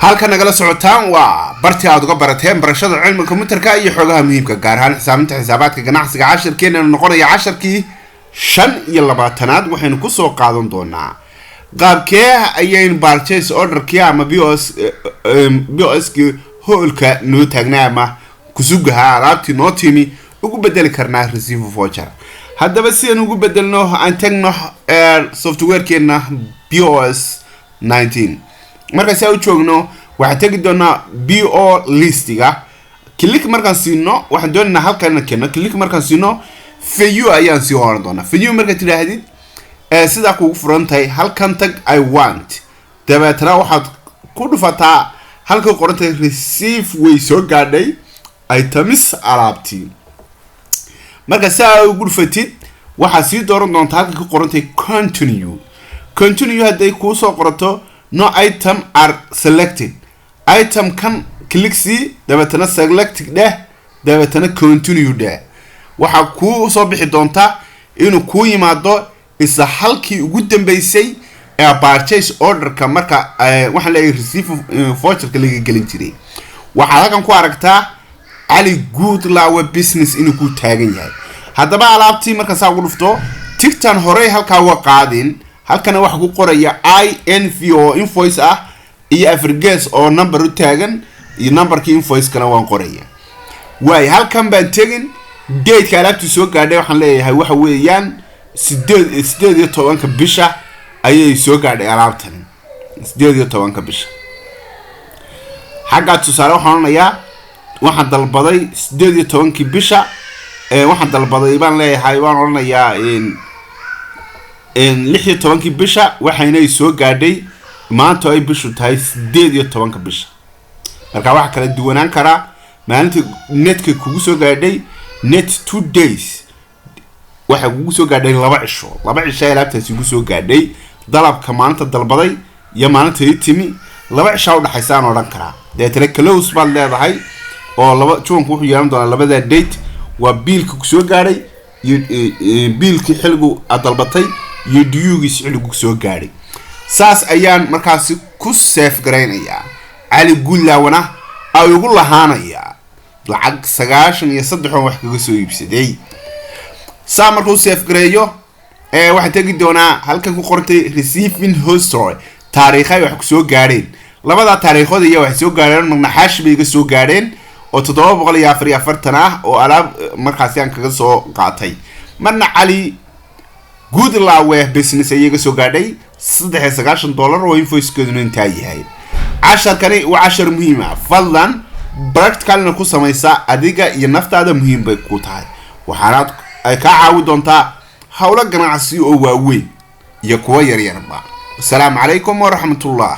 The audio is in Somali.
halka nagala socotaan waa bartii aad uga barateen barashada cilmiga kombiyuutarka iyo xogaha muhiimka gaar ahaan xisaabaadka ganacsiga casharkeena noqonaya casharkii 25aad waxaynu ku soo qaadan doonaa qaabkee ayaan purchase order-kii ama BOS-kii hoolka noo taagnaa ama kusugaha alaabtii noo timi ugu bedeli karnaa receive voucher. haddaba si aan ugu bedelno aan tagno software-keena BOS 19 marka si aan u joogno waxaan tagi doonaa BO listiga click markaan siino waxaan doonaynaa halkan keeno click markaan siino view ayaan sii horan doonaa view marka tidaahdid sida kugu furan tahay halkan tag I want dabeetana waxaad ku dhufataa halka qorantay receive way soo gaadhay items alaabtii marka saa ugu dhufatid waxaad sii dooran doontaa halka ku qorantay continue hadday kuu soo qorato no item are selected item kan click si dabeetana select dheh dabeetana continue dheh waxa ku soo bixi doonta inuu ku yimaado isa halkii ugu dambeysay ee purchase order-ka marka waxa la receive voucher-ka laga gelin jiray waxa halkan ku aragtaa Ali Goodlaw business inuu ku taagan yahay haddaba alaabtii marka saa ugu dhufto tigtan hore halka uga qaadin halkana waxa ku qoraya INVO invoice ah iyo average oo number u taagan iyo numberkii invoice kana waan qoraya way halkan baan tagin date-ka alaabtii soo gaadhay waxaan leeyahay waxa weeyaan 18 bisha ayay soo gaadhay alaabtan 18 bisha xagga tusaale waxaan oranayaa waxaan dalbaday 18 bisha waxaan dalbaday baan leeyahay waan oranayaa in 16 bisha waxayna soo gaadhay maanta ay bishu tahay 18 bisha marka waxa kala duwanaan kara maalinta netka kugu soo gaadhay net 2 days waxa kugu soo gaadhay 2 cisho alaabtaasi kugu soo gaadhay dalabka maalinta dalbaday iyo maalinta ay timi 2 cisho u dhaxaysaan oran kara deetana close baad leedahay oo laba juunku wuxuu yeelan doonaa labada date waa biilka ku soo gaadhay iyo biilkii xilligu aad dalbatay iyo diyuugis xilligu soo gaadhay saas ayaan markaas ku save gareynayaa Ali Goodlaw-na ay ugu lahaanaya lacag 93 wax kaga soo iibsaday saa markuu save gareeyo waxaan tagi doonaa halkan ku qortay receiving history taariikhay wax ku soo gaadheen labada taariikhood iyo wax soo gaadheen magnaxaash bay iga soo gaadheen oo 744 ah oo alaab markaas aan kaga soo qaatay marna Ali Goodlaw business ayaga soo gaadhay $93 oo invoice-keedu inta yahay casharkani waa cashar muhiim ah fadlan practicalna ku samaysa adiga iyo naftaada muhiim bay ku tahay waxaana ay ka caawin doontaa hawlo ganacsi oo waaweyn iyo kuwa yar yarba. Assalaamu calaykum wa rahmatullah.